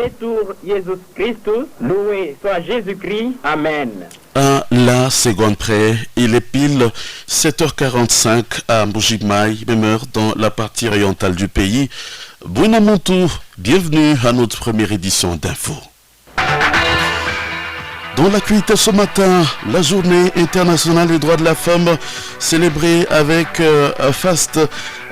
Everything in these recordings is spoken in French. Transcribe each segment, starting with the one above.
Laudetur Jesus Christus, loué soit Jésus-Christ, Amen. À la seconde près, il est pile 7h45 à Mbuji-Mayi, même heure dans la partie orientale du pays. Buenamontou, bienvenue à notre première édition d'Info. Dans l'actualité ce matin, la journée internationale des droits de la femme célébrée avec faste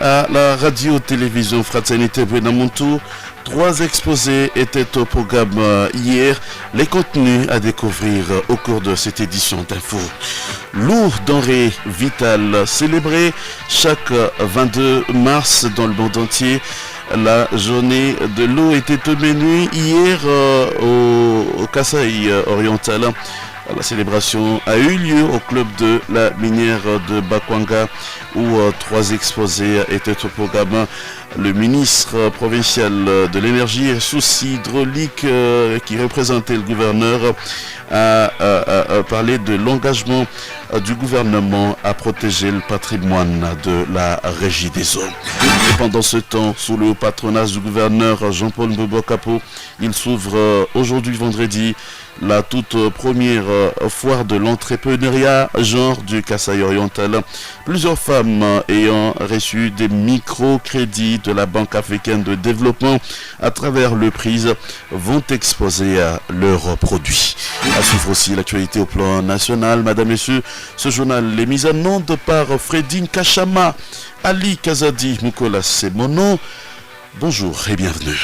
à la radio-télévision Fraternité Buenamontou. 3 exposés étaient au programme hier. Les contenus à découvrir au cours de cette édition d'Info. Lourd denrées vitales célébrées chaque 22 mars dans le monde entier. La journée de l'eau était au menu hier au Kasaï oriental. La célébration a eu lieu au club de la minière de Bakwanga où 3 exposés étaient au programme. Le ministre provincial de l'énergie et soucis hydrauliques qui représentait le gouverneur a parlé de l'engagement du gouvernement à protéger le patrimoine de la régie des eaux. Et pendant ce temps, sous le patronage du gouverneur Jean-Paul Mbobo-Kapo, il s'ouvre aujourd'hui vendredi la toute première foire de l'entrepreneuriat genre du Kasaï oriental. Plusieurs femmes ayant reçu des microcrédits de la Banque africaine de développement à travers le PRISE vont exposer leurs produits. À suivre aussi l'actualité au plan national. Madame, Messieurs, ce journal est mis en onde par Fredine Kachama. Ali Kazadi Mukola, c'est mon nom. Bonjour et bienvenue.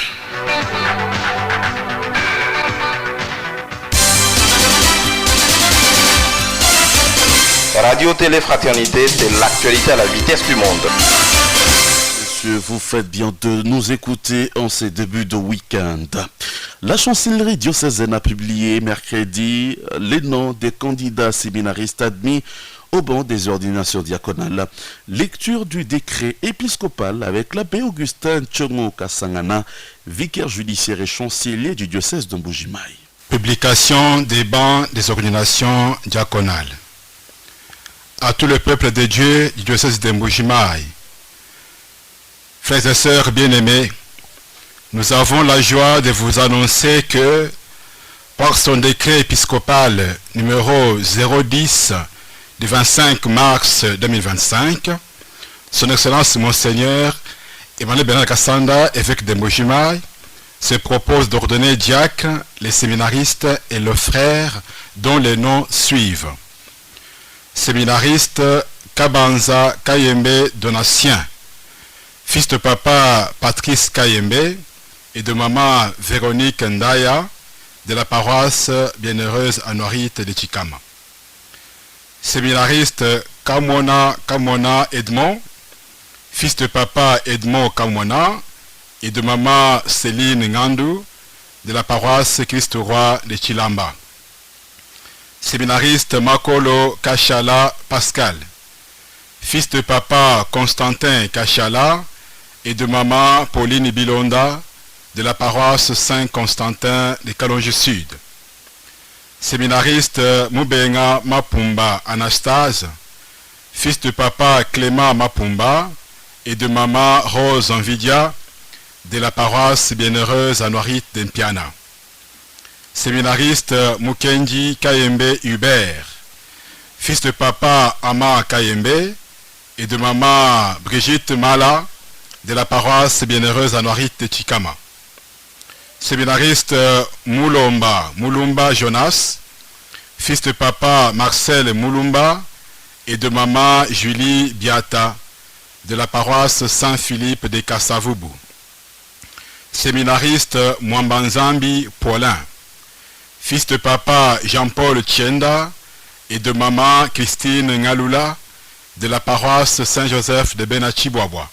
Radio Télé Fraternité, c'est l'actualité à la vitesse du monde. Messieurs, vous faites bien de nous écouter en ces débuts de week-end. La chancellerie diocésaine a publié mercredi les noms des candidats séminaristes admis au banc des ordinations diaconales. Lecture du décret épiscopal avec l'abbé Augustin Tchongo Kasangana, vicaire judiciaire et chancelier du diocèse de Mbuji-Mayi. Publication des bancs des ordinations diaconales. À tout le peuple de Dieu du diocèse de Mbuji-Mayi, frères et sœurs bien-aimés, nous avons la joie de vous annoncer que, par son décret épiscopal numéro 010 du 25 mars 2025, son Excellence Monseigneur Emmanuel Bernard Kassanda, évêque de Mbuji-Mayi, se propose d'ordonner diacres, les séminaristes et leurs frères dont les noms suivent. Séminariste Kabanza Kayembe Donatien, fils de papa Patrice Kayembe et de maman Véronique Ndaya de la paroisse Bienheureuse Anorite de Chikama. Séminariste Kamona Edmond, fils de papa Edmond Kamona et de maman Céline Ngandou de la paroisse Christ-Roi de Chilamba. Séminariste Makolo Kachala Pascal, fils de papa Constantin Kachala et de maman Pauline Bilonda de la paroisse Saint-Constantin de Kalonji Sud. Séminariste Mubenga Mapumba Anastase, fils de papa Clément Mapumba et de maman Rose Envidia de la paroisse Bienheureuse Anorite d'Empiana. Séminariste Mukenji Kayembe Hubert, fils de papa Ama Kayembe et de maman Brigitte Mala de la paroisse Bienheureuse Anorite de Chikama. Séminariste Mulumba Jonas, fils de papa Marcel Mulumba et de maman Julie Biata de la paroisse Saint-Philippe de Kassavubu. Séminariste Mwambanzambi Paulin, fils de papa Jean-Paul Tienda et de maman Christine Ngalula de la paroisse Saint-Joseph de Benachibwabwa.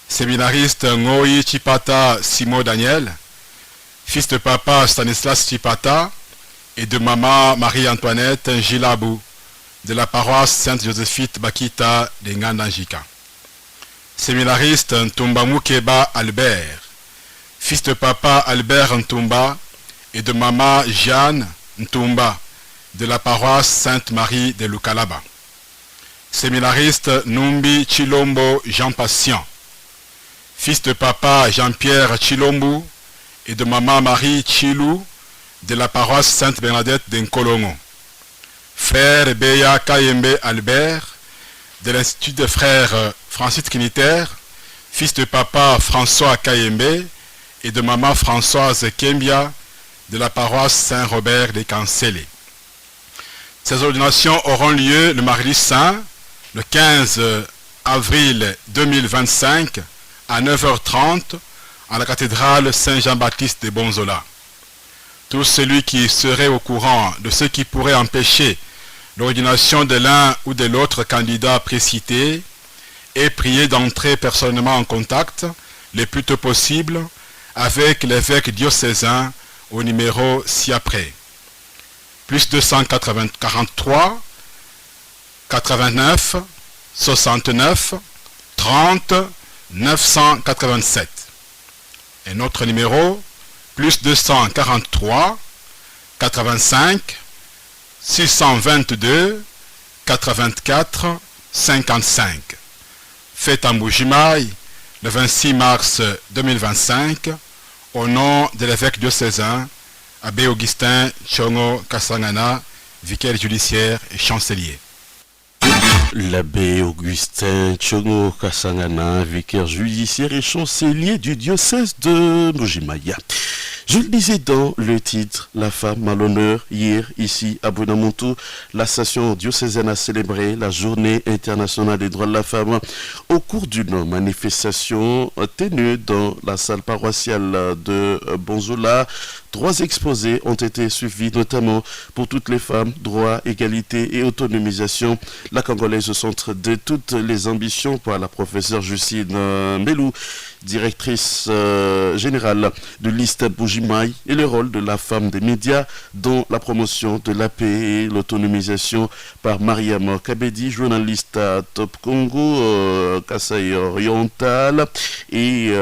Séminariste Ngoyi Chipata Simo Daniel, fils de papa Stanislas Chipata et de maman Marie-Antoinette Gilabou de la paroisse Sainte-Joséphite Bakita de Ngandanjika. Séminariste Ntumba Mukeba Albert, fils de papa Albert Ntumba et de maman Jeanne Ntumba de la paroisse Sainte-Marie de Lukalaba. Séminariste Numbi Chilombo Jean Patient, fils de papa Jean-Pierre Chilombo et de maman Marie Chilou de la paroisse Sainte-Bernadette d'Nkolongo. Frère Beya Kayembe Albert de l'Institut des frères Francis Trinitaire, fils de papa François Kayembe et de maman Françoise Kembia de la paroisse Saint-Robert des Cancélés. Ces ordinations auront lieu le mardi saint, le 15 avril 2025 à 9h30 à la cathédrale Saint-Jean-Baptiste de Bonzola. Tout celui qui serait au courant de ce qui pourrait empêcher l'ordination de l'un ou de l'autre candidat précité est prié d'entrer personnellement en contact le plus tôt possible avec l'évêque diocésain au numéro ci-après. Plus 243 89 69 30 987. Et notre numéro, plus 243 85 622 84 55. Fête en Bujimaï, le 26 mars 2025, au nom de l'évêque diocésain, Abbé Augustin Chongo Kasangana, vicaire judiciaire et chancelier. L'abbé Augustin Chongo Kasangana, vicaire judiciaire et chancelier du diocèse de Mbuji-Mayi. Je le disais dans le titre, la femme à l'honneur. Hier, ici à Buenamontu, la station diocésaine a célébré la journée internationale des droits de la femme au cours d'une manifestation tenue dans la salle paroissiale de Bonzola. 3 exposés ont été suivis, notamment pour toutes les femmes, droit, égalité et autonomisation. La Congolaise au centre de toutes les ambitions par la professeure Justine Melou, directrice générale de l'ISTA Buji-Mayi, et le rôle de la femme des médias dans la promotion de la paix et l'autonomisation par Mariam Kabedi, journaliste à Top Congo, Kasaï Oriental et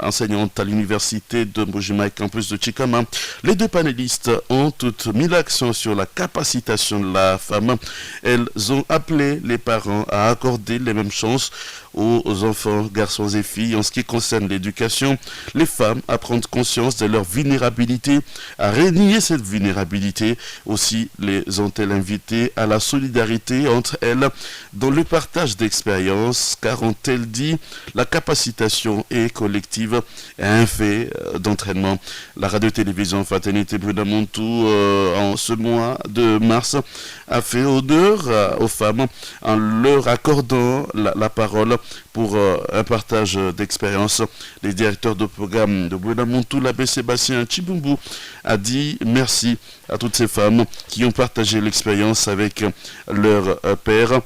enseignante à l'université de Buji-Mayi, campus de Chikama. Les 2 panélistes ont toutes mis l'accent sur la capacitation de la femme. Elles ont appelé les parents à accorder les mêmes chances aux enfants, garçons et filles. En ce qui concerne l'éducation, les femmes à prendre conscience de leur vulnérabilité, à renier cette vulnérabilité. Aussi les ont-elles invitées à la solidarité entre elles dans le partage d'expériences, car ont-elles dit, la capacitation est collective et un fait d'entraînement. La radio-télévision Fraternité Buenamontu en ce mois de mars a fait honneur aux femmes en leur accordant la parole pour un partage d'expérience. Le directeur de programme de Buenamontu, l'abbé Sébastien Chibumbu, a dit merci à toutes ces femmes qui ont partagé l'expérience avec leur père.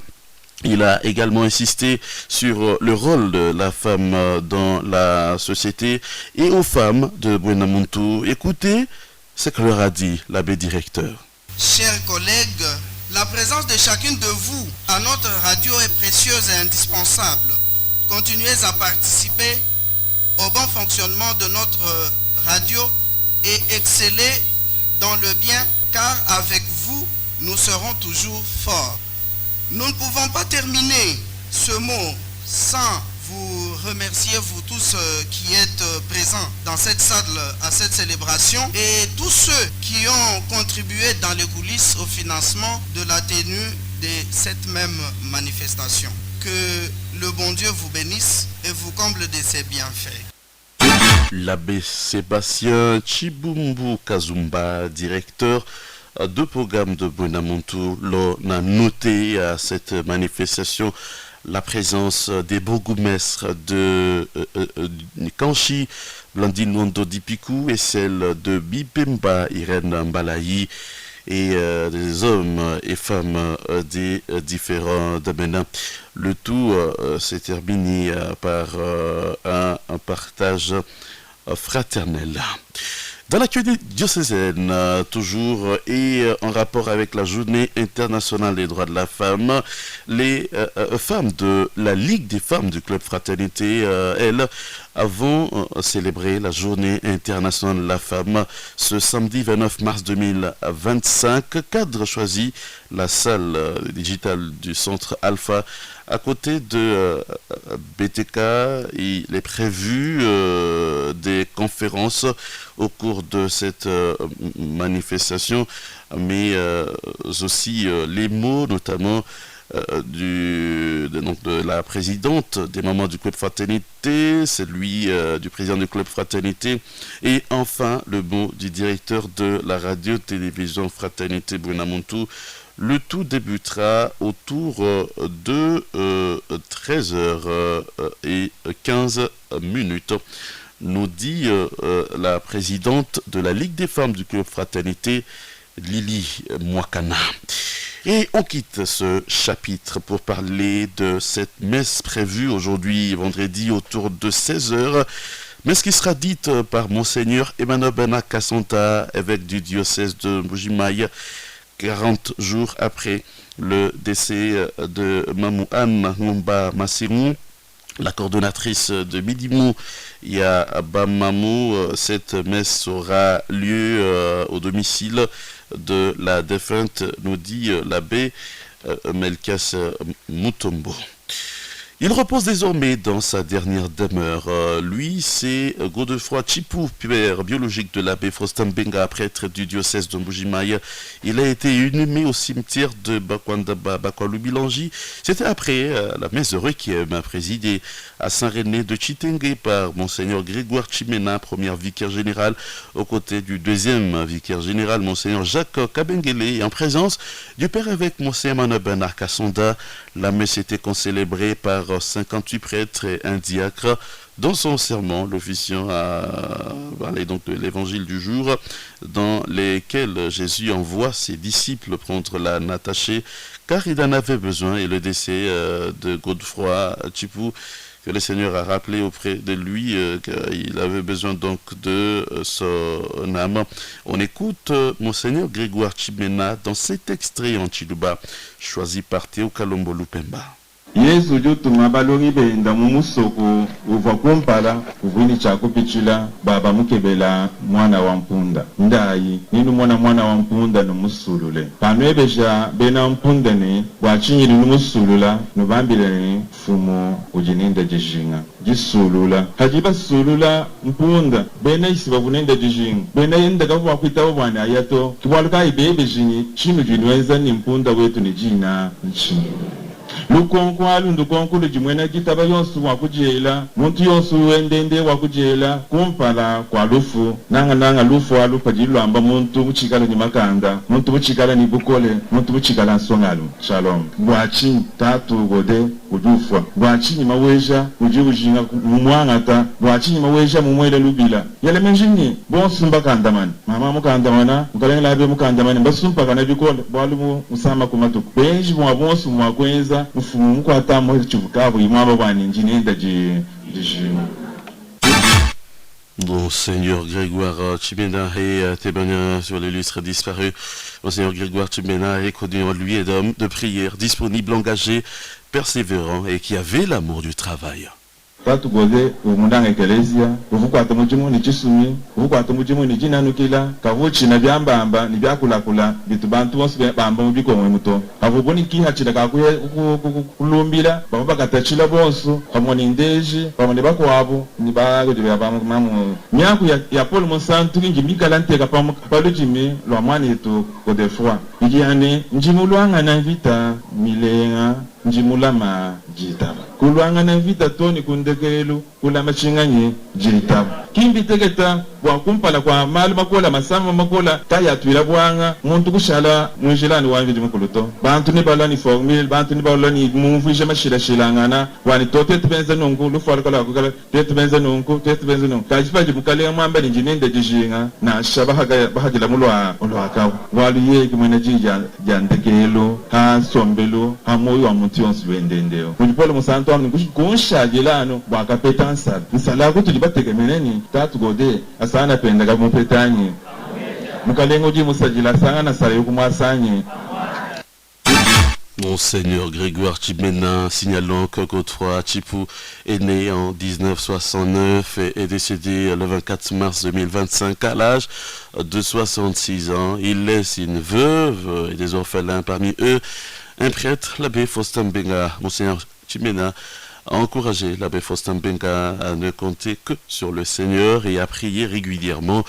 Il a également insisté sur le rôle de la femme dans la société et aux femmes de Buenamontu. Écoutez ce que leur a dit l'abbé directeur. Chers collègues, la présence de chacune de vous à notre radio est précieuse et indispensable. Continuez à participer au bon fonctionnement de notre radio et excellez dans le bien, car avec vous, nous serons toujours forts. Nous ne pouvons pas terminer ce mot sans vous remercier, vous tous qui êtes présents dans cette salle à cette célébration, et tous ceux qui ont contribué dans les coulisses au financement de la tenue de cette même manifestation. Que le bon Dieu vous bénisse et vous comble de ses bienfaits. L'abbé Sébastien Chibumbu Kazumba, directeur de programme de Buenamontu, l'on a noté à cette manifestation la présence des bourgmestres de Kanchi, Blandine Wondo Dipikou, et celle de Bipemba, Irène Mbalayi, et des hommes et femmes des différents domaines. Le tout s'est terminé par un partage fraternel. Dans l'actualité diocésaine, toujours, et en rapport avec la journée internationale des droits de la femme, les femmes de la Ligue des femmes du Club Fraternité, elles, avons célébré la journée internationale de la femme ce samedi 29 mars 2025. Cadre choisi, la salle digitale du centre Alpha À côté de BTK, il est prévu des conférences au cours de cette manifestation, mais aussi les mots, notamment de la présidente des membres du Club Fraternité, celui du président du Club Fraternité, et enfin le mot du directeur de la radio-télévision Fraternité Buenamuntu. Le tout débutera autour de 13h15, nous dit la présidente de la Ligue des femmes du Club Fraternité, Lily Mwakana. Et on quitte ce chapitre pour parler de cette messe prévue aujourd'hui, vendredi, autour de 16h. Messe qui sera dite par Monseigneur Emmanuel Bernard Kassonta, évêque du diocèse de Mbujimayi, 40 jours après le décès de Mamou Anne Ngomba Massirou, la coordonnatrice de Midimou Yabamamou. Cette messe aura lieu au domicile de la défunte, nous dit l'abbé Melchias Mutombo. Il repose désormais dans sa dernière demeure. Lui, c'est Godefroy Chipou, père biologique de l'abbé Faustin Benga, prêtre du diocèse de Mbujimayi. Il a été inhumé au cimetière de Bakwandaba, Bakwalubilangi. C'était après la messe de requiem présidée à Saint-René de Chitengue par Monseigneur Grégoire Chimena, premier vicaire général, aux côtés du deuxième vicaire général, Monseigneur Jacques Kabengele, et en présence du père évêque Monseigneur Emmanuel Bernard Kassonta. La messe était concélébrée par 58 prêtres et un diacre. Dans son sermon, l'officiant a parlé donc de l'évangile du jour, dans lequel Jésus envoie ses disciples prendre la Natachée, car il en avait besoin, et le décès de Godefroy Chipou, que le Seigneur a rappelé auprès de lui qu'il avait besoin donc de son âme. On écoute Monseigneur Grégoire Chimena dans cet extrait en Chiluba, choisi par Théo Kalombo Lupemba. Yesu jotuma balori benda mumusoko uva kumpala uvini chakupichila baba mukebela mwana wa mpunda ndayi ninu mwana wa mpunda numusulule pamwebeja bena mpunda ni wachinyiri numusulula nubambile fumo ujininda jishinga jisulula hajiba sulula mpunda bena isiba vunenda jishinga bena yenda kavuwa kuitawo bwana ayato kiwaluka ibebe jinyi chinu jinweza ni mpunda wetu ni jina nchini lukonko alundu konko lujimwena kitaba yonsu wakujela muntu yonsu wendende wakujela kumpala kwa lufu nanga lufu alupa jilwamba muntu buchikala ni makanda muntu buchikala ni bukole muntu buchikala nsongalu. Shalom. Bwachi tatu gode ujufwa bwachi ni maweja ujibujinga mumwangata bwachi ni maweja mumwele lubila yale menjingi bonsu mbakandamani mama mukandamana mukalengela abe mukandamani basumpa kana bikole bwalumu musama kumatuku benji mwa bonsu mwakwenza ufumu mukwata mo chivukabo imwabo bani njinenda jijima. Monseigneur Grégoire Chimena est témoignage sur l'illustre disparu. Monseigneur Grégoire Chimena est connu en lui et d'homme de prière, disponible, engagé, persévérant et qui avait l'amour du travail. Tatu gode umundanga ekelesia uvukwata mujimu ni chisumi uvukwata mujimu ni jinanukila kavuchi na byambamba ni byakulakula bitu bantu bose bamba mubiko mwemuto avuboni kihachira kakuye kulumbira baba katachila bonso pamoni ndeji pamoni bakwabo ni bago de baba mamu nyaku ya Paul Monsantu ngi mikala nteka palujimi lwa mwana eto Godefroy igiyane njimulwanga na vita milenga njimulama jitaba kulwanga na vita toni kundekelu kula machinganye jitaba kimbi tegeta bwa kumpala kwa malu makola masama makola kaya twira bwanga muntu kushala mwijilani wangi jimukuluto bantu ni balani formule bantu ni balani mumvije mashira shilangana wani tote tubenza nungu lufala kala kukala tetu benza nungu kajipa jibukale mwamba ni jinende jishinga na shabaha bahagila mulwa akaw wali ye kimwena jandekelu ha sombelu ha moyo wa muntu yonsu wendendeo kujipole musanto amni kushajilano bwa kapetansa nsala kutu jibateke meneni tatu gode asana pendaga mupetanye mukalengo ji musajila sanga na sala yokumwasanye. Monseigneur Grégoire Chimena, signalant que Godefroy Chipou est né en 1969 et est décédé le 24 mars 2025 à l'âge de 66 ans. Il laisse une veuve et des orphelins, parmi eux Un prêtre, l'abbé Faustin Benga, Monseigneur Chimena, a encouragé l'abbé Faustin Benga à ne compter que sur le Seigneur et à prier régulièrement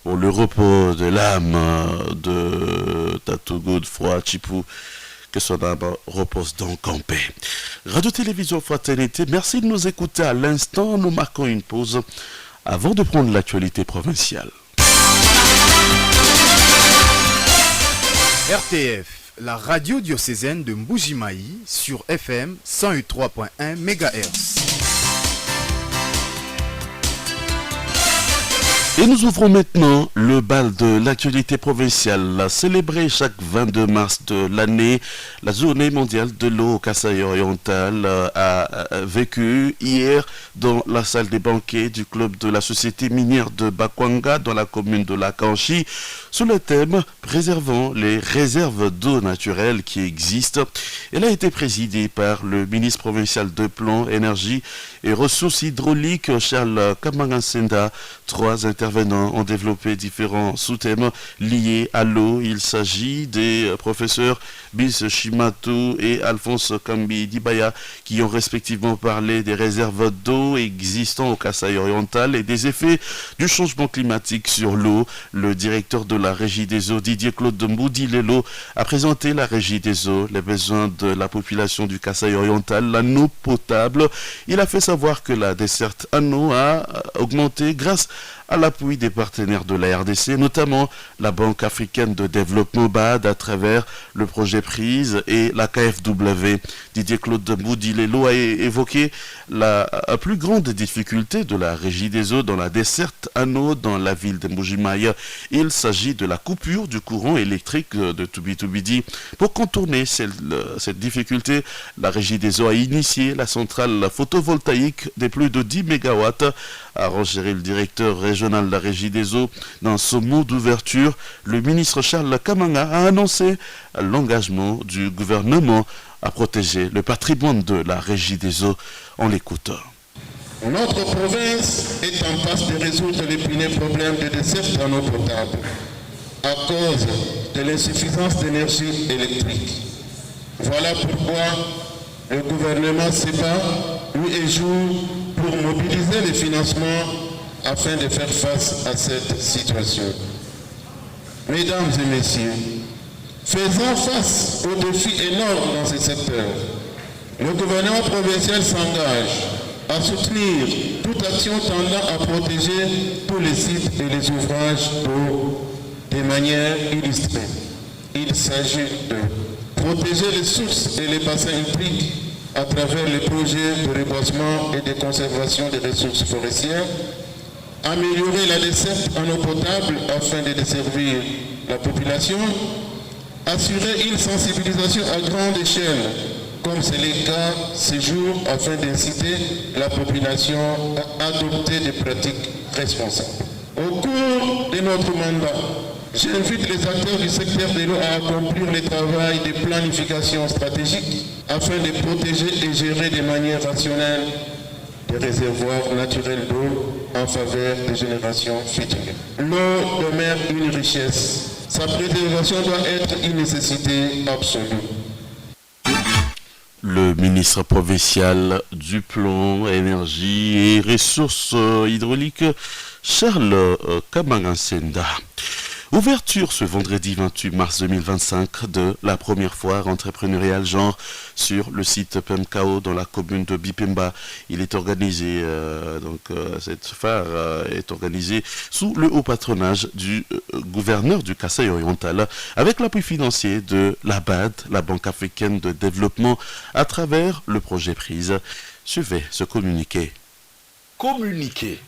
pour le repos de l'âme de Tatou Godefroy Chipou. Que son âme repose donc en paix. Radio-Télévision Fraternité, merci de nous écouter à l'instant. Nous marquons une pause avant de prendre l'actualité provinciale. RTF, la radio diocésaine de Mbujimayi sur FM 103.1 MHz. Et nous ouvrons maintenant le bal de l'actualité provinciale, célébrée chaque 22 mars de l'année. La journée mondiale de l'eau au Kasaï oriental a vécu hier dans la salle des banquets du club de la société minière de Bakwanga dans la commune de Lakanchi sous le thème « Préservant les réserves d'eau naturelle qui existent ». Elle a été présidée par le ministre provincial de Plan, Énergie et Ressources hydrauliques Charles Kamangansenda. Trois intervenants ont développé différents sous-thèmes liés à l'eau. Il s'agit des professeurs Bis Shimatou et Alphonse Kambi Dibaya qui ont respectivement parlé des réserves d'eau existant au Kasaï oriental et des effets du changement climatique sur l'eau. Le directeur de la Régie des eaux, Didier Claude Moudi-Lelo, a présenté la Régie des eaux, les besoins de la population du Kasaï oriental, la eau potable. Il a fait savoir que la desserte en eau a augmenté grâce à l'appui des partenaires de la RDC, notamment la Banque africaine de développement BAD à travers le projet PRISE et la KfW. Didier Claude Moudi-Lelo a évoqué la plus grande difficulté de la Régie des eaux dans la desserte en eau dans la ville de Mbujimayi. Il s'agit de la coupure du courant électrique de Toubitoubidi. Pour contourner cette difficulté, la Régie des eaux a initié la centrale photovoltaïque de plus de 10 MW, a renchéri le directeur régional de la Régie des eaux. Dans ce mot d'ouverture, le ministre Charles Kamanga a annoncé l'engagement du gouvernement à protéger le patrimoine de la Régie des eaux. On l'écoute. Notre province est en passe de résoudre l'épineux problème de desserte en eau potable à cause de l'insuffisance d'énergie électrique. Voilà pourquoi le gouvernement se bat nuit et jour pour mobiliser les financements afin de faire face à cette situation. Mesdames et messieurs, faisant face aux défis énormes dans ce secteur, le gouvernement provincial s'engage à soutenir toute action tendant à protéger tous les sites et les ouvrages d'eau de manière illustrée. Il s'agit de protéger les sources et les bassins hydriques à travers les projets de reboisement et de conservation des ressources forestières, améliorer la desserte en eau potable afin de desservir la population, assurer une sensibilisation à grande échelle, comme c'est le cas ces jours, afin d'inciter la population à adopter des pratiques responsables. Au cours de notre mandat, j'invite les acteurs du secteur de l'eau à accomplir le travail de planification stratégique afin de protéger et gérer de manière rationnelle des réservoirs naturels d'eau en faveur des générations futures. L'eau demeure une richesse. Sa préservation doit être une nécessité absolue. Le ministre provincial du Plan, Énergie et Ressources hydrauliques, Charles Kamangansenda. Ouverture ce vendredi 28 mars 2025 de la première foire entrepreneuriale genre sur le site PMKO dans la commune de Bipemba. Il est organisé, cette foire est organisée sous le haut patronage du gouverneur du Kasaï oriental avec l'appui financier de la BAD, la Banque africaine de développement, à travers le projet PRISE. Suivez ce communiqué. Communiqué.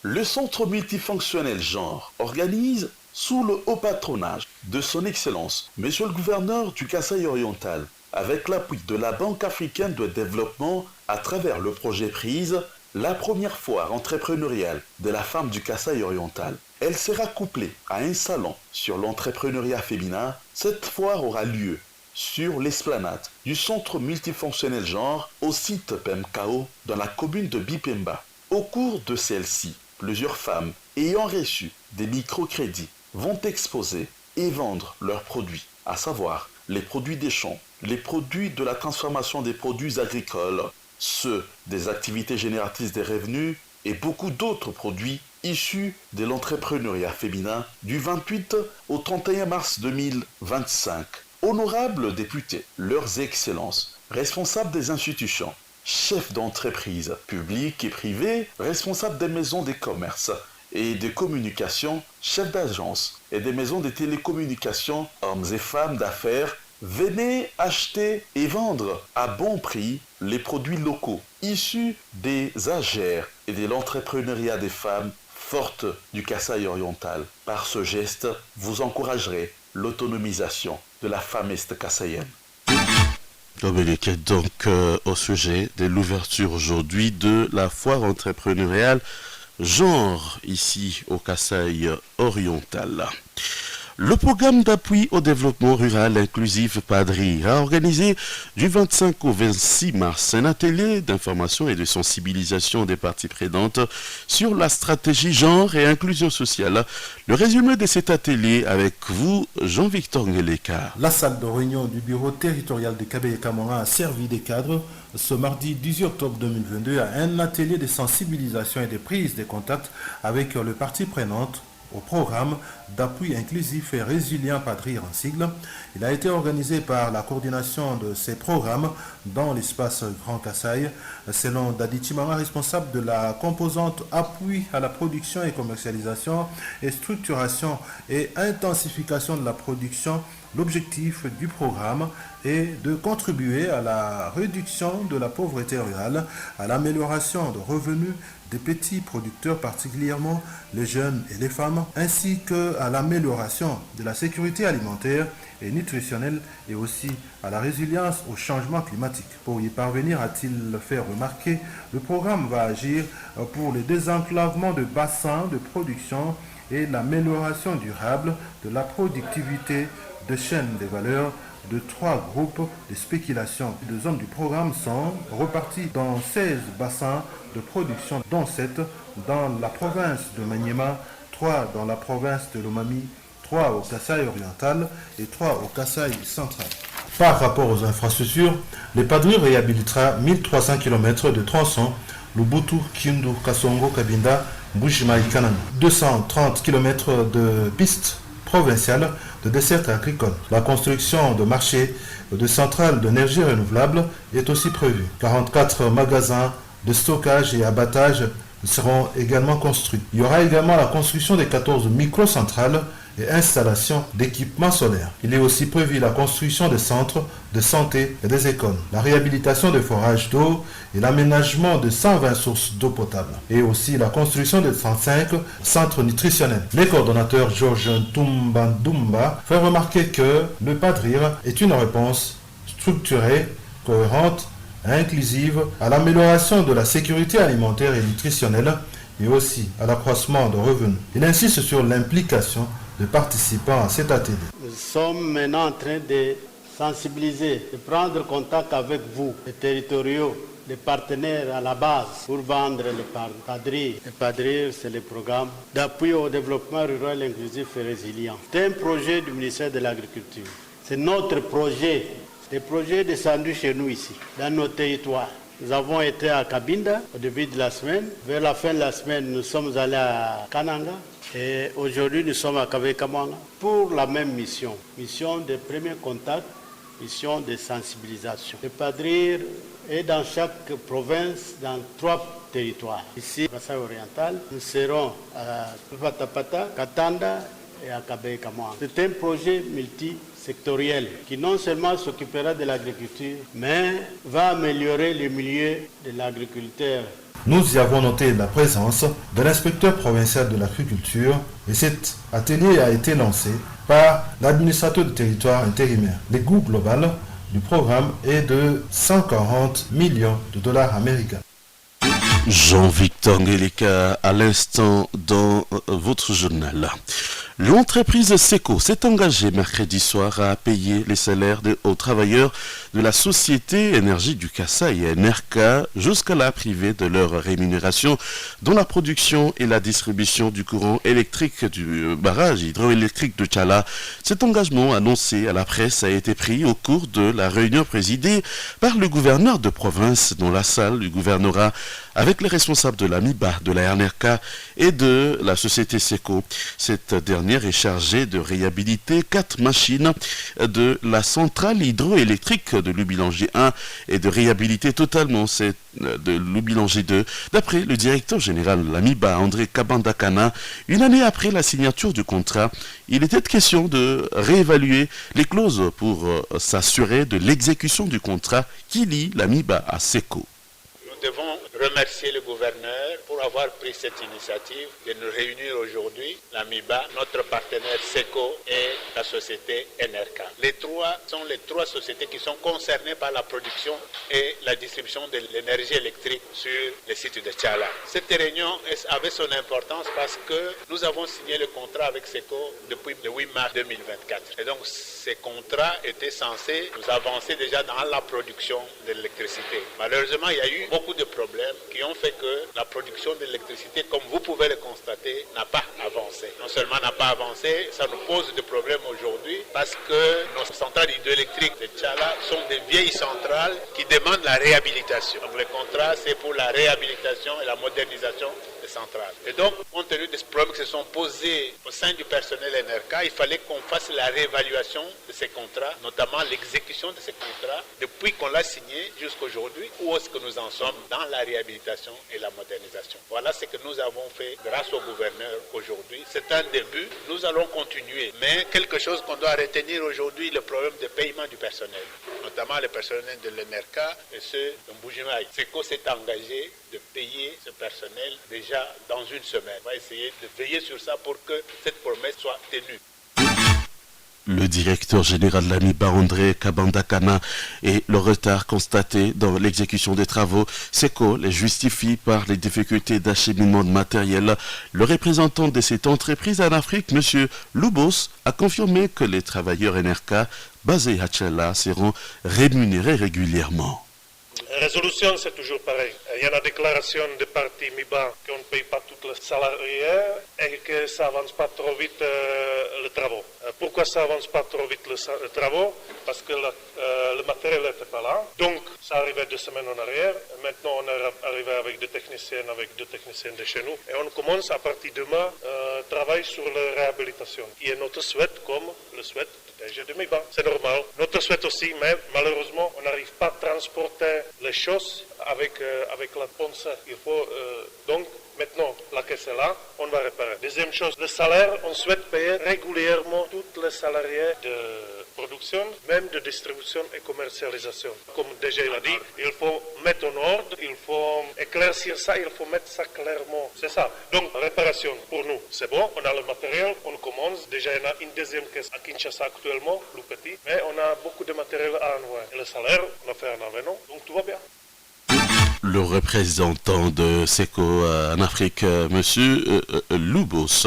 Le centre multifonctionnel genre organise sous le haut patronage de son Excellence, Monsieur le gouverneur du Kasaï oriental, avec l'appui de la Banque africaine de développement à travers le projet PRISE, la première foire entrepreneuriale de la femme du Kasaï oriental. Elle sera couplée à un salon sur l'entrepreneuriat féminin. Cette foire aura lieu sur l'esplanade du centre multifonctionnel genre au site PMKO dans la commune de Bipemba. Au cours de celle-ci, plusieurs femmes ayant reçu des microcrédits vont exposer et vendre leurs produits, à savoir les produits des champs, les produits de la transformation des produits agricoles, ceux des activités génératrices des revenus et beaucoup d'autres produits issus de l'entrepreneuriat féminin du 28 au 31 mars 2025. Honorables députés, leurs excellences, responsables des institutions, chefs d'entreprise publiques et privées, responsables des maisons des commerces et des communications, chefs d'agence et des maisons de télécommunications, hommes et femmes d'affaires, venez acheter et vendre à bon prix les produits locaux issus des AGER et de l'entrepreneuriat des femmes fortes du Kasaï oriental. Par ce geste, vous encouragerez l'autonomisation de la femme est-kassaïenne. Dominique est donc au sujet de l'ouverture aujourd'hui de la foire entrepreneuriale genre ici au Kasaï oriental. Le programme d'appui au développement rural inclusif PADRI a organisé du 25 au 26 mars un atelier d'information et de sensibilisation des parties prenantes sur la stratégie genre et inclusion sociale. Le résumé de cet atelier avec vous, Jean-Victor Ngeleka. La salle de réunion du bureau territorial de Kabaye-Kamara a servi des cadres ce mardi 18 octobre 2022 à un atelier de sensibilisation et de prise de contact avec les parties prenantes au programme d'appui inclusif et résilient PADRI en sigle. Il a été organisé par la coordination de ces programmes dans l'espace Grand Kasaï. Selon Dadi Chimara, responsable de la composante appui à la production et commercialisation et structuration et intensification de la production, l'objectif du programme est de contribuer à la réduction de la pauvreté rurale, à l'amélioration de revenus des petits producteurs, particulièrement les jeunes et les femmes, ainsi qu'à l'amélioration de la sécurité alimentaire et nutritionnelle et aussi à la résilience au changement climatique. Pour y parvenir, a-t-il fait remarquer, le programme va agir pour le désenclavement de bassins de production et l'amélioration durable de la productivité de chaînes de valeur de 3 groupes de spéculation. Les zones du programme sont reparties dans 16 bassins de production, dont 7 dans la province de Maniema, 3 dans la province de Lomami, 3 au Kasaï oriental et 3 au Kasaï central. Par rapport aux infrastructures, les PADRI réhabilitera 1300 km de tronçons Lubutu, Kindu, Kasongo, Kabinda, Mbujimaï, Kanani, 230 km de pistes provinciales de dessert agricole. La construction de marchés de centrales d'énergie renouvelable est aussi prévue. 44 magasins de stockage et abattage seront également construits. Il y aura également la construction de 14 microcentrales et installation d'équipements solaires. Il est aussi prévu la construction de centres de santé et des écoles, la réhabilitation de forages d'eau et l'aménagement de 120 sources d'eau potable, et aussi la construction de 35 centres nutritionnels. Le coordonnateur Georges Tumbandumba fait remarquer que le PADRIR est une réponse structurée, cohérente, inclusive à l'amélioration de la sécurité alimentaire et nutritionnelle et aussi à l'accroissement de revenus. Il insiste sur l'implication des participants à cet atelier. Nous sommes maintenant en train de sensibiliser, de prendre contact avec vous, les territoriaux, les partenaires à la base pour vendre le PADRI. Le PADRI, c'est le programme d'appui au développement rural inclusif et résilient. C'est un projet du ministère de l'Agriculture. C'est notre projet. Le projet descendu chez nous ici, dans nos territoires. Nous avons été à Kabinda au début de la semaine. Vers la fin de la semaine, nous sommes allés à Kananga. Et aujourd'hui, nous sommes à Kabaye-Kamara pour la même mission. Mission de premier contact, mission de sensibilisation. Le PADRI est dans chaque province, dans 3 territoires. Ici, au Kasaï oriental, nous serons à Patapata, Katanda et à Kabaye-Kamara. C'est un projet multisectoriel qui non seulement s'occupera de l'agriculture, mais va améliorer le milieu de l'agriculteur. Nous y avons noté la présence de l'inspecteur provincial de l'agriculture et cet atelier a été lancé par l'administrateur du territoire intérimaire. Le coût global du programme est de 140 millions de dollars américains. Jean-Victor Ngeleka à l'instant dans votre journal. L'entreprise SECO s'est engagée mercredi soir à payer les salaires aux travailleurs de la société Énergie du Kasaï et NRK jusqu'à la privée de leur rémunération dans la production et la distribution du courant électrique du barrage hydroélectrique de Tchala. Cet engagement annoncé à la presse a été pris au cours de la réunion présidée par le gouverneur de province dans la salle du gouvernorat avec les responsables de la MIBA, de la RNRK et de la société SECO. Cette dernière est chargée de réhabiliter 4 machines de la centrale hydroélectrique de Lubilanger 1 et de réhabiliter totalement celle de Lubilanger 2. D'après le directeur général de la MIBA, André Kabandakana, une année après la signature du contrat, il était question de réévaluer les clauses pour s'assurer de l'exécution du contrat qui lie la MIBA à SECO. Nous devons remercier le gouverneur pour avoir pris cette initiative de nous réunir aujourd'hui, la MIBA, notre partenaire SECO et la société NRK. Les trois sont les 3 sociétés qui sont concernées par la production et la distribution de l'énergie électrique sur les sites de Tchala. Cette réunion avait son importance parce que nous avons signé le contrat avec SECO depuis le 8 mars 2024. Et donc ces contrats étaient censés nous avancer déjà dans la production de l'électricité. Malheureusement, il y a eu beaucoup de problèmes qui ont fait que la production de l'électricité, comme vous pouvez le constater, n'a pas avancé. Non seulement n'a pas avancé, ça nous pose des problèmes aujourd'hui parce que nos centrales hydroélectriques de Tchala sont des vieilles centrales qui demandent la réhabilitation. Donc le contrat, c'est pour la réhabilitation et la modernisation des centrales. Et donc, compte tenu des problèmes qui se sont posés au sein du personnel NRK, il fallait qu'on fasse la réévaluation de ces contrats, notamment l'exécution de ces contrats, depuis qu'on l'a signé jusqu'à aujourd'hui, où est-ce que nous en sommes dans la réhabilitation et la modernisation. Voilà ce que nous avons fait grâce au gouverneur aujourd'hui. C'est un début, nous allons continuer. Mais quelque chose qu'on doit retenir aujourd'hui, le problème de paiement du personnel, notamment le personnel de l'NRK et ceux de Mbujimaï. SECO s'est engagé de payer ce personnel déjà dans une semaine. On va essayer de veiller sur ça pour que cette promesse soit tenue. Le directeur général de la MIBA, André Kabandakana, et le retard constaté dans l'exécution des travaux, SECO les justifie par les difficultés d'acheminement de matériel. Le représentant de cette entreprise en Afrique, M. Lubos, a confirmé que les travailleurs NRK basés à Tchala seront rémunérés régulièrement. Résolution, c'est toujours pareil. Il y a la déclaration de parti MIBA qu'on ne paye pas tous les salariés et que ça n'avance pas trop vite les travaux. Pourquoi ça n'avance pas trop vite les travaux? Parce que le matériel n'était pas là. Donc, ça arrivait 2 semaines en arrière. Maintenant, on est arrivé avec 2 techniciens de chez nous. Et on commence à partir de demain travailler sur la réhabilitation. Qui est notre souhait comme le souhait de MIBA. C'est normal. Notre souhait aussi, mais malheureusement, on n'arrive pas à transporter les choses avec la ponce. Il faut donc maintenant la caisse est là, on va réparer. Deuxième chose, le salaire, on souhaite payer régulièrement tous les salariés de production, même de distribution et commercialisation. Comme déjà il a dit, il faut mettre en ordre, il faut éclaircir ça, il faut mettre ça clairement. C'est ça. Donc, réparation, pour nous, c'est bon, on a le matériel, on commence. Déjà, il y en a une deuxième caisse à Kinshasa actuellement, plus petit, mais on a beaucoup de matériel à envoyer. Et le salaire, on a fait un avenant, donc tout va bien. Le représentant de SECO en Afrique, M. Lubos.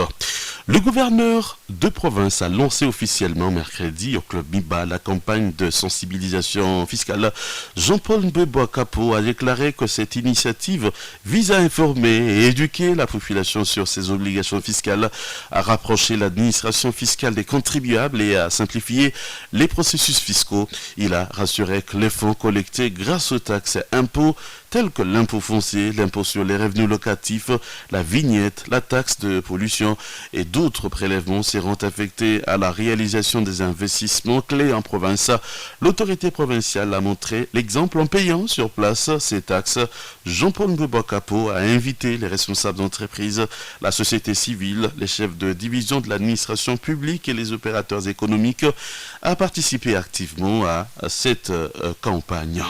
Le gouverneur de province a lancé officiellement mercredi au club MIBA la campagne de sensibilisation fiscale. Jean-Paul Mbeboakapo a déclaré que cette initiative vise à informer et éduquer la population sur ses obligations fiscales, à rapprocher l'administration fiscale des contribuables et à simplifier les processus fiscaux. Il a rassuré que les fonds collectés grâce aux taxes et impôts tels que l'impôt foncier, l'impôt sur les revenus locatifs, la vignette, la taxe de pollution et d'autres prélèvements seront affectés à la réalisation des investissements clés en province. L'autorité provinciale a montré l'exemple en payant sur place ces taxes. Jean-Paul Mbeboakapo a invité les responsables d'entreprise, la société civile, les chefs de division de l'administration publique et les opérateurs économiques à participer activement à cette campagne.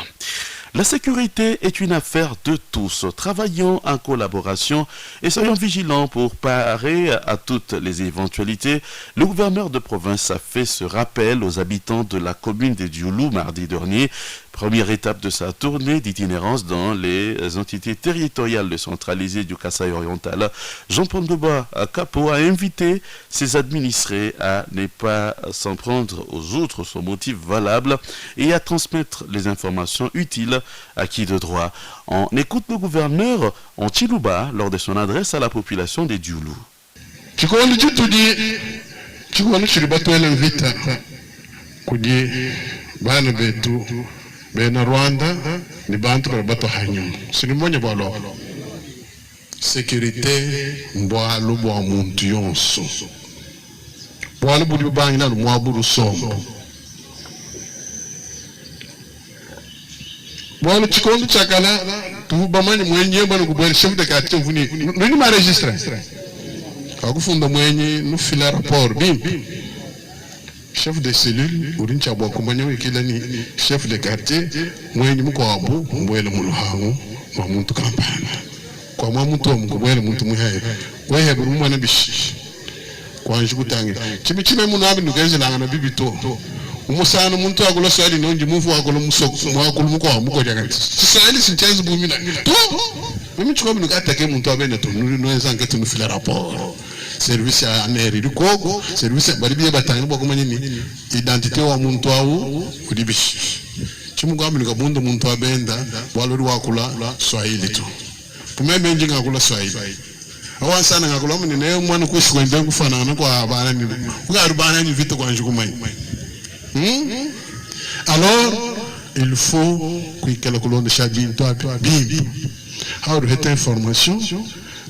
La sécurité est une affaire de tous. Travaillons en collaboration et soyons vigilants pour parer à toutes les éventualités. Le gouverneur de province a fait ce rappel aux habitants de la commune des Dioulou mardi dernier Première étape de sa tournée d'itinérance dans les entités territoriales décentralisées du Kasaï oriental, Jean-Paul Debois Capo a invité ses administrés à ne pas s'en prendre aux autres sur motif valable et à transmettre les informations utiles à qui de droit. On écoute le gouverneur en Chiluba lors de son adresse à la population des Dioulou. Bana betu bena Rwanda ni bantu bato hanyum sinimonya balo sécurité mbwalo bwa muntu yonso bwalo budi bangi na mwaburu songo bwalo chikondo chakala tu bamani mwenye bana kubwera chef de quartier mvuni nini ma registre akufunda mwenye no fila rapport bim chef de cellule urincha bwa kumanya wikila ni chef de quartier mwenye mukwabu mbwele muluhangu kwa muntu kampana kwa muntu omukubwele muntu muhaye wehe buri mwana bishi kwa njugutangira chime munabi nugeze langa bibito umusana muntu agula swali nonje muvu agula musoko mwakulu mukwa mukoja sisali sinchazi bumina to mimi chukwa nugata muntu abene to nuwenza ngati nufila rapport service ya aneri dukogo service baribiye batanga bwo kumanya ni identité wa muntu awu kudibishi chimugambira kabundo muntu abenda walori wakula swahili to pumeme njinga kula swahili awansana ngakula muni naye mwana kushwenda kufanana kwa abana ni ugarubana ni vite kwa njukumai alors il faut que colonne chabin to bim how to get information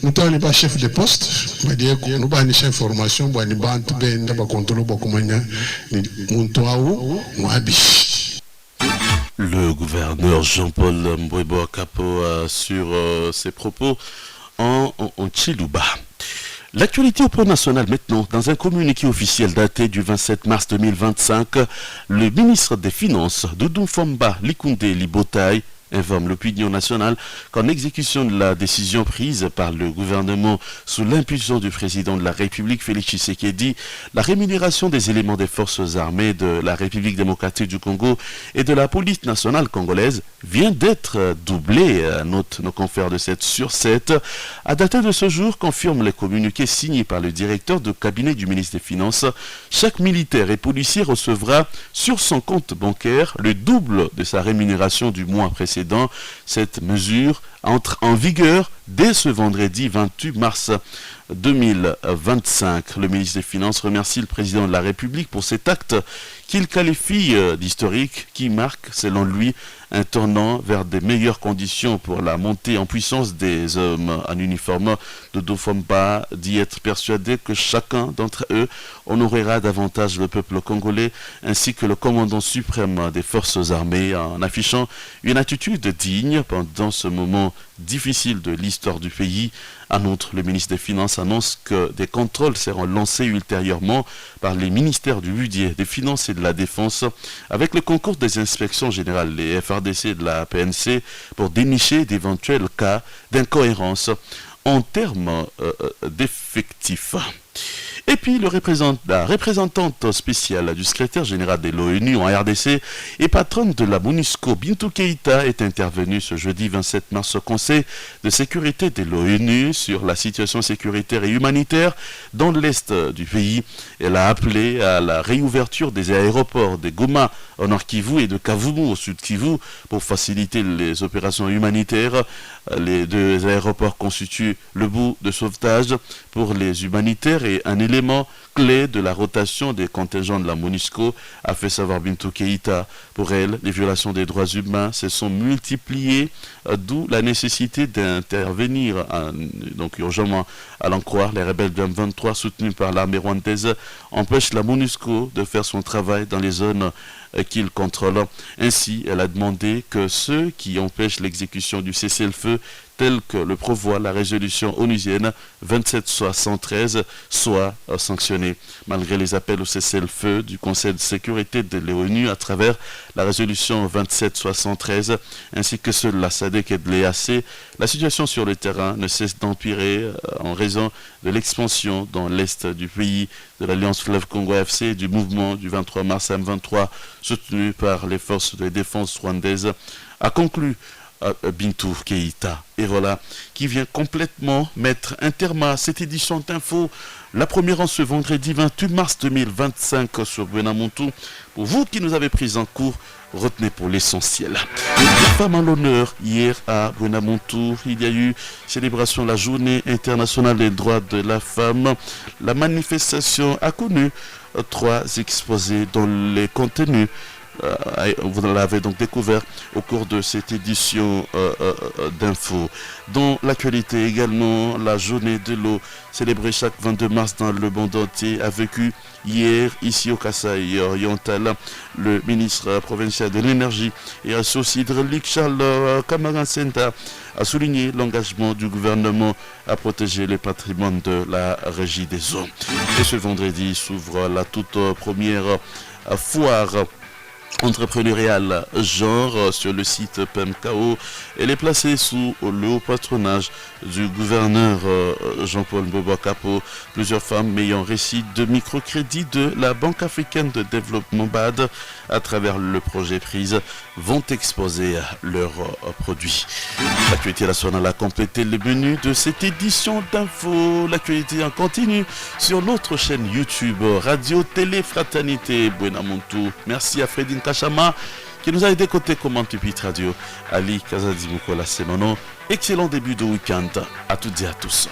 nous t'avons pas chef de poste mais dire que nous avons une information pour nous bantu benda ba contrôle ba kumanya ni muntu awu mwabi. Le gouverneur Jean-Paul Mbwebo Capo sur ses propos en Chiluba. L'actualité au plan national maintenant. Dans un communiqué officiel daté du 27 mars 2025, le ministre des Finances, Doudou Fomba Likunde Libotaï, informe l'opinion nationale qu'en exécution de la décision prise par le gouvernement sous l'impulsion du président de la République, Félix Tshisekedi, la rémunération des éléments des forces armées de la République démocratique du Congo et de la police nationale congolaise vient d'être doublée, note nos confrères de 7 sur 7. À dater de ce jour, confirme les communiqués signés par le directeur de cabinet du ministre des Finances, chaque militaire et policier recevra sur son compte bancaire le double de sa rémunération du mois précédent. Cette mesure entre en vigueur dès ce vendredi 28 mars 2025. Le ministre des Finances remercie le président de la République pour cet acte qu'il qualifie d'historique, qui marque, selon lui, un tournant vers de meilleures conditions pour la montée en puissance des hommes en uniforme. Doudou Fomba dit être persuadé que chacun d'entre eux honorera davantage le peuple congolais ainsi que le commandant suprême des forces armées, en affichant une attitude digne pendant ce moment difficile de l'histoire du pays. En outre, le ministre des Finances annonce que des contrôles seront lancés ultérieurement par les ministères du Budget, des Finances et de la Défense, avec le concours des inspections générales, les FRDC et de la PNC, pour dénicher d'éventuels cas d'incohérence en termes d'effectifs. Et puis, la représentante spéciale du secrétaire général de l'ONU en RDC et patronne de la MONUSCO, Bintou Keïta, est intervenue ce jeudi 27 mars au Conseil de sécurité de l'ONU sur la situation sécuritaire et humanitaire dans l'est du pays. Elle a appelé à la réouverture des aéroports de Goma au nord Kivu et de Kavumu au sud Kivu pour faciliter les opérations humanitaires. Les deux aéroports constituent le bout de sauvetage pour les humanitaires et un élément clé de la rotation des contingents de la MONUSCO, a fait savoir Bintou Keïta. Pour elle, les violations des droits humains se sont multipliées, d'où la nécessité d'intervenir donc urgemment. À l'en croire, les rebelles du M23 soutenus par l'armée rwandaise empêchent la MONUSCO de faire son travail dans les zones qu'il contrôle. Ainsi, elle a demandé que ceux qui empêchent l'exécution du cessez-le-feu tel que le prévoit la résolution onusienne 2773 soit sanctionné. Malgré les appels au cessez-le-feu du Conseil de sécurité de l'ONU à travers la résolution 2773 ainsi que ceux de la SADC et de l'EAC, la situation sur le terrain ne cesse d'empirer en raison de l'expansion dans l'est du pays de l'Alliance Fleuve Congo FC et du mouvement du 23 mars M23 soutenu par les forces de défense rwandaises, a conclu Bintou Keïta. Et voilà, qui vient complètement mettre un terme à cette édition d'Info, la première en ce vendredi 28 mars 2025 sur Buenamontu. Pour vous qui nous avez pris en cours, retenez pour l'essentiel. Les femmes à l'honneur, hier à Buenamontu, il y a eu célébration de la journée internationale des droits de la femme. La manifestation a connu 3 exposés dont les contenus vous l'avez donc découvert au cours de cette édition d'Info. Dans l'actualité également, la journée de l'eau célébrée chaque 22 mars dans le monde entier a vécu hier ici au Kasaï oriental. Le ministre provincial de l'énergie et ressources hydrauliques Charles Kamaransenta a souligné l'engagement du gouvernement à protéger le patrimoine de la régie des eaux. Et ce vendredi s'ouvre la toute première foire entrepreneuriale genre sur le site PMKO. Elle est placée sous le haut patronage du gouverneur Jean-Paul Bobokapo. Plusieurs femmes ayant réussi de microcrédits de la Banque africaine de développement BAD à travers le projet Prise vont exposer leurs produits. L'actualité nationale a complété le menu de cette édition d'Info. L'actualité en continue sur notre chaîne YouTube Radio Télé Fraternité Buenamontu. Merci à Fredin Kachama qui nous a aidé côté Comment tu pites radio. Ali Kazadi Mukola, c'est mon nom. Excellent début de week-end à toutes et à tous.